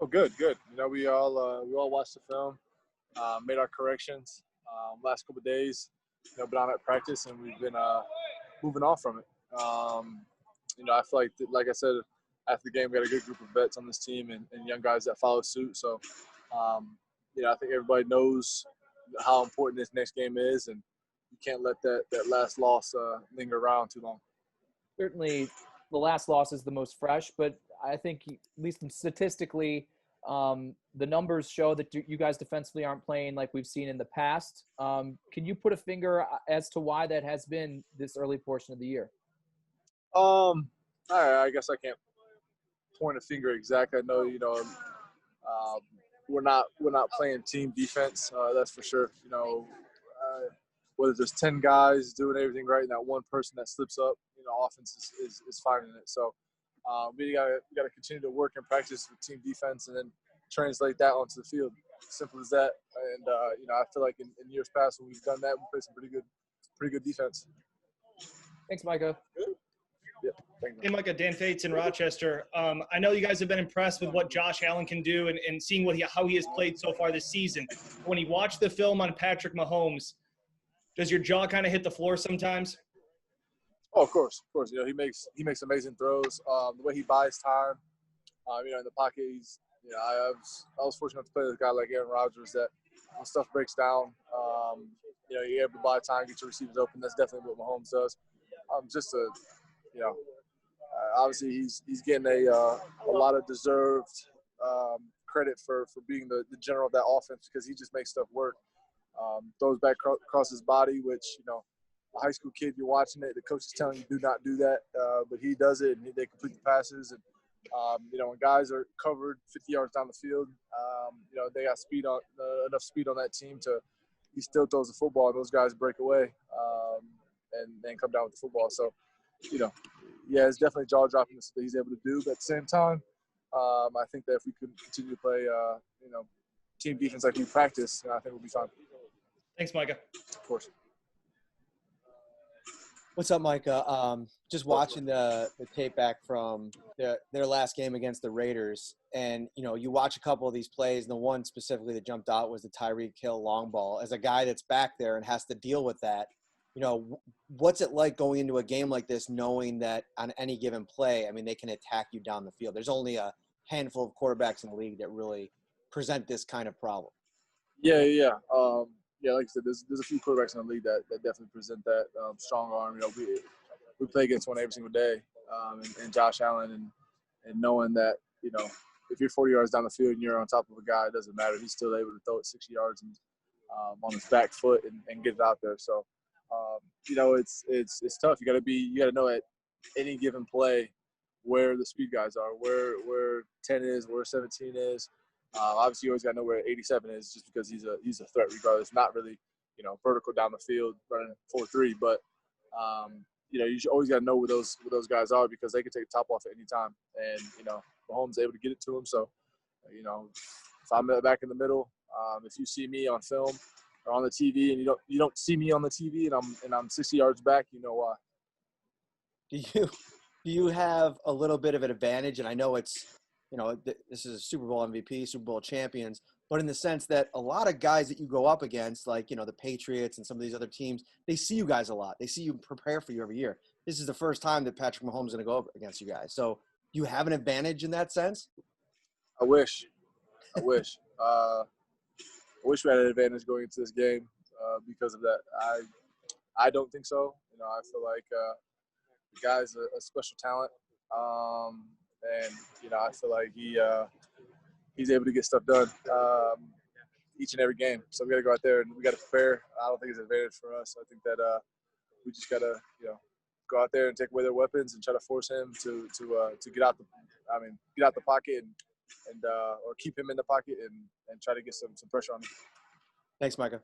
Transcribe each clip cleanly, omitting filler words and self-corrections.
Oh, good, good. We all watched the film, made our corrections. Last couple of days, been on at practice, and we've been moving on from it. I feel like I said, after the game, we got a good group of vets on this team and young guys that follow suit. So, I think everybody knows how important this next game is, and you can't let that last loss linger around too long. Certainly the last loss is the most fresh, but I think at least statistically, the numbers show that you guys defensively aren't playing like we've seen in the past. Can you put a finger as to why that has been this early portion of the year? I guess I can't point a finger exactly. I know, we're not playing team defense. That's for sure. Whether there's 10 guys doing everything right and that one person that slips up, offense is finding it. So we gotta continue to work and practice with team defense and then translate that onto the field. Simple as that. And I feel like in years past when we've done that, we played some pretty good defense. Thanks, Micah. Yeah, thank you. Hey, Micah, Dan Fates in Rochester. I know you guys have been impressed with what Josh Allen can do and seeing how he has played so far this season. When you watch the film on Patrick Mahomes, does your jaw kind of hit the floor sometimes? Oh, of course. He makes amazing throws. The way he buys time, in the pocket, I was fortunate enough to play with a guy like Aaron Rodgers that when stuff breaks down, you're able to buy time, get your receivers open. That's definitely what Mahomes does. Obviously he's getting a lot of deserved credit for being the general of that offense because he just makes stuff work. Throws back across his body, which, a high school kid, you're watching it, the coach is telling you do not do that, but he does it, and they complete the passes. And, when guys are covered 50 yards down the field, they got enough speed on that team he still throws the football, and those guys break away and then come down with the football. So, it's definitely jaw-dropping that he's able to do. But at the same time, I think that if we could continue to play, team defense like we practice, I think we'll be fine. Thanks, Micah. Of course. What's up, Micah? Just watching the tape back from their last game against the Raiders, and you watch a couple of these plays, and the one specifically that jumped out was the Tyreek Hill long ball. As a guy that's back there and has to deal with that, what's it like going into a game like this, knowing that on any given play, they can attack you down the field? There's only a handful of quarterbacks in the league that really present this kind of problem. Yeah. Like I said, there's a few quarterbacks in the league that definitely present that strong arm. We play against one every single day, and Josh Allen, and knowing that if you're 40 yards down the field and you're on top of a guy, it doesn't matter. He's still able to throw it 60 yards and on his back foot and get it out there. So it's tough. You got to know at any given play where the speed guys are, where 10 is, where 17 is. Obviously, you always got to know where 87 is, just because he's a threat regardless. Not really, vertical down the field running 4-3, but you always got to know where those guys are because they can take the top off at any time. And Mahomes is able to get it to him. So, if I'm back in the middle, if you see me on film or on the TV and you don't see me on the TV and I'm 60 yards back, you know why. Do you have a little bit of an advantage? And I know it's. This is a Super Bowl MVP, Super Bowl champions, but in the sense that a lot of guys that you go up against, like, the Patriots and some of these other teams, they see you guys a lot. They see you prepare for you every year. This is the first time that Patrick Mahomes is going to go up against you guys. So do you have an advantage in that sense? I wish. I wish we had an advantage going into this game because of that. I don't think so. I feel like the guy's a special talent. And I feel like he's able to get stuff done each and every game. So we got to go out there and we got to prepare. I don't think it's an advantage for us. I think that we just got to go out there and take away their weapons and try to force him to get out the pocket and or keep him in the pocket and try to get some pressure on him. Thanks, Micah.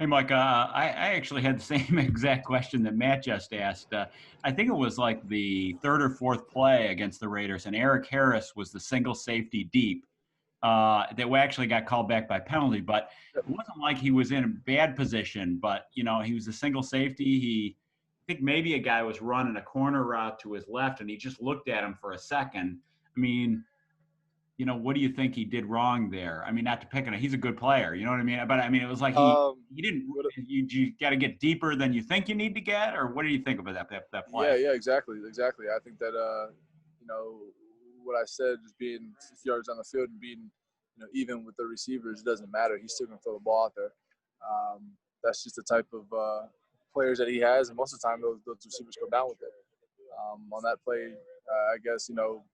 Hey, Mike, I actually had the same exact question that Matt just asked. I think it was like the third or fourth play against the Raiders, and Eric Harris was the single safety deep that actually got called back by penalty. But it wasn't like he was in a bad position, but, he was a single safety. He think maybe a guy was running a corner route to his left, and he just looked at him for a second. I mean, you know, what do you think he did wrong there? I mean, not to pick on him, he's a good player, you know what I mean? But I mean, it was like he didn't. You got to get deeper than you think you need to get, or what do you think about that play? Yeah, exactly. I think that you know, what I said, just being 50 yards on the field and being, you know, even with the receivers, it doesn't matter. He's still gonna throw the ball out there. That's just the type of players that he has, and most of the time those receivers go down with it. On that play, I guess, you know,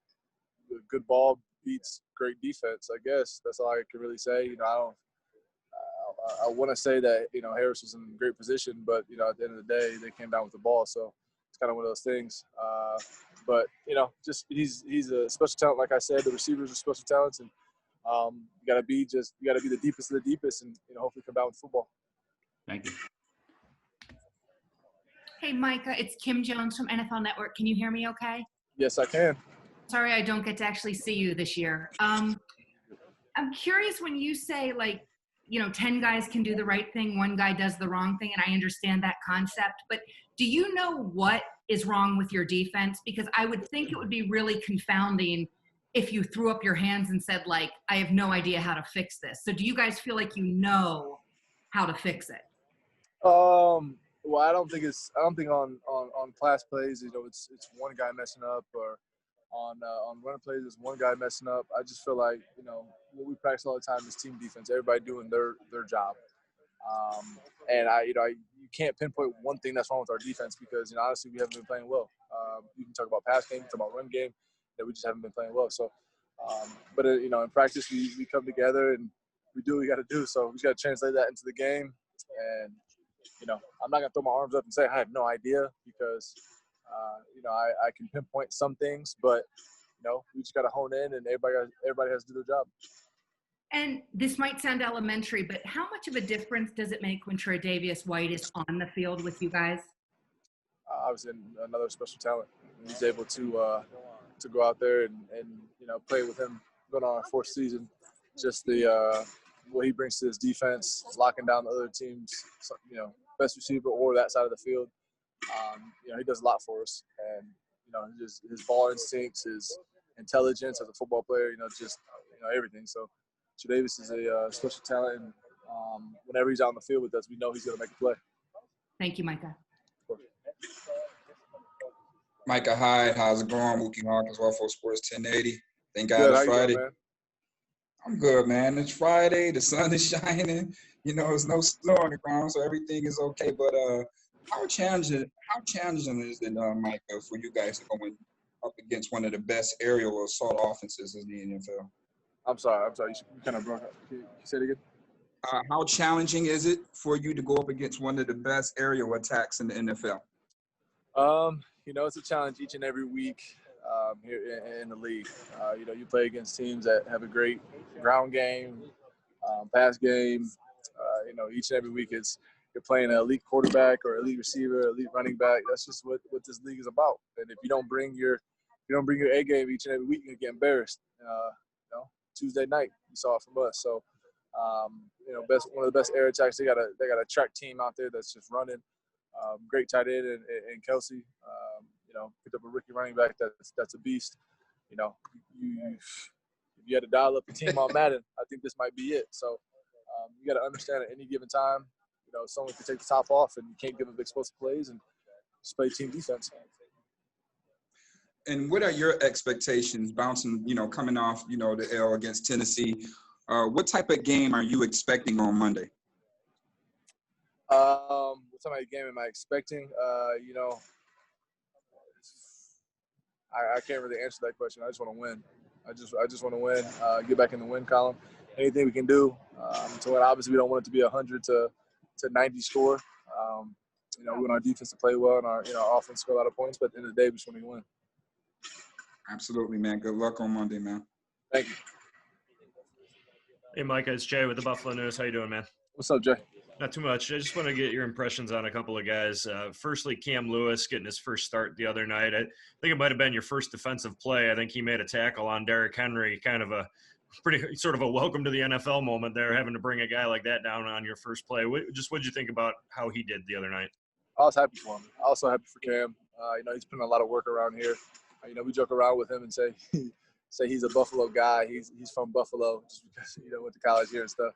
a good ball beats great defense. I guess that's all I can really say. You know, I want to say that, you know, Harris was in a great position, but, you know, at the end of the day, they came down with the ball, so it's kind of one of those things. But, you know, just he's a special talent. Like I said, the receivers are special talents, and you got to be the deepest of the deepest, and, you know, hopefully come down with football. Thank you. Hey, Micah, it's Kim Jones from NFL Network. Can you hear me okay? Yes, I can. Sorry I don't get to actually see you this year. I'm curious, when you say, like, you know, 10 guys can do the right thing, one guy does the wrong thing, and I understand that concept, but do you know what is wrong with your defense? Because I would think it would be really confounding if you threw up your hands and said, like, I have no idea how to fix this. So do you guys feel like you know how to fix it? Well, I don't think on pass plays, you know, it's one guy messing up, or on run plays, it's one guy messing up. I just feel like, you know, what we practice all the time is team defense. Everybody doing their job. And you can't pinpoint one thing that's wrong with our defense, because, you know, honestly, we haven't been playing well. You can talk about pass game, talk about run game, that we just haven't been playing well. So, but you know, in practice, we come together and we do what we got to do. So we just got to translate that into the game. And, you know, I'm not gonna throw my arms up and say I have no idea, because, you know, I can pinpoint some things, but, you know, we just got to hone in, and everybody has to do their job. And this might sound elementary, but how much of a difference does it make when Tre'Davious White is on the field with you guys? Obviously, another special talent. He's able to go out there and you know, play with him going on our fourth season. Just the what he brings to his defense, locking down the other team's, you know, best receiver or that side of the field. You know, he does a lot for us, and, you know, just his ball instincts, his intelligence as a football player, you know, just, you know, everything. So Tre'Davious is a special talent, and whenever he's out on the field with us, we know he's going to make a play. Thank you, Micah. Micah Hyde, how's it going? Mookie Hawkins, Waffle Sports 1080. Thank God Good. it's Friday. Going, man? I'm good, man. It's Friday. The sun is shining. You know, there's no snow on the ground, so everything is okay. But how challenging is it, Micah, for you guys to go up against one of the best aerial assault offenses in the NFL? I'm sorry. You kind of broke up. Can you say it again? How challenging is it for you to go up against one of the best aerial attacks in the NFL? You know, it's a challenge each and every week here in the league. You know, you play against teams that have a great ground game, pass game. You know, each and every week you're playing an elite quarterback or elite receiver, elite running back. That's just what this league is about. And if you don't bring your A game each and every week, you get embarrassed. You know, Tuesday night you saw it from us. So, you know, one of the best air attacks. They got a track team out there that's just running. Great tight end and Kelsey. You know, picked up a rookie running back that's a beast. You know, if you had to dial up a team on Madden, I think this might be it. So you got to understand at any given time, you know, someone can take the top off, and you can't give them explosive plays, and just play team defense. And what are your expectations bouncing, you know, coming off, you know, the L against Tennessee? What type of game are you expecting on Monday? What type of game am I expecting? You know, I can't really answer that question. I just want to win. I just want to win. Get back in the win column. Anything we can do to win. Obviously, we don't want it to be a 100 to 90 score. You know, we want our defense to play well and our offense score a lot of points. But at the end of the day, we just want to win. Absolutely, man. Good luck on Monday, man. Thank you. Hey, Micah, it's Jay with the Buffalo News. How you doing, man? What's up, Jay? Not too much. I just want to get your impressions on a couple of guys. Firstly, Cam Lewis getting his first start the other night. I think it might have been your first defensive play. I think he made a tackle on Derrick Henry, kind of a pretty sort of a welcome to the NFL moment there, having to bring a guy like that down on your first play. What'd you think about how he did the other night? I was happy for him. I also happy for Cam. He's putting a lot of work around here. We joke around with him and say he's a Buffalo guy. He's from Buffalo just because went to college here and stuff.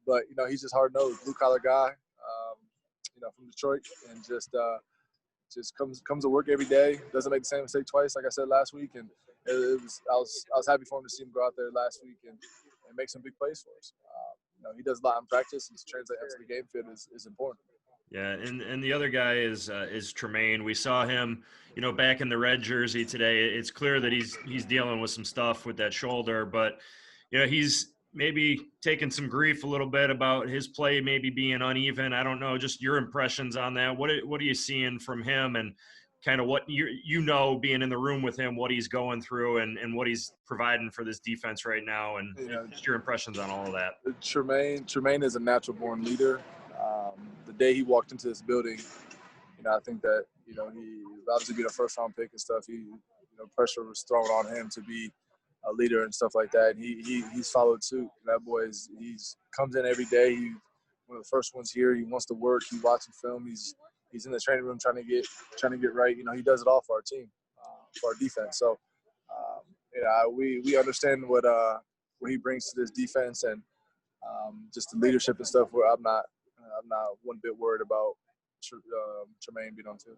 But he's just hard nosed, blue collar guy. From Detroit, and just comes to work every day. Doesn't make the same mistake twice, like I said last week. And I was happy for him to see him go out there last week and make some big plays for us. He does a lot in practice, and to translate into the game field is important. Yeah, and the other guy is Tremaine. We saw him, back in the red jersey today. It's clear that he's dealing with some stuff with that shoulder, but he's maybe taking some grief a little bit about his play maybe being uneven. I don't know, just your impressions on that. What are you seeing from him, and kind of what being in the room with him, what he's going through and what he's providing for this defense right now, and just your impressions on all of that. Tremaine is a natural born leader. The day he walked into this building, I think that, he obviously being a first round pick and stuff, pressure was thrown on him to be a leader and stuff like that. And he's followed suit. That boy comes in every day. He's one of the first ones here. He wants to work. He watching film. He's in the training room trying to get right. He does it all for our team, for our defense. So, we understand what he brings to this defense, and just the leadership and stuff. Where I'm not one bit worried about Tremaine being on too.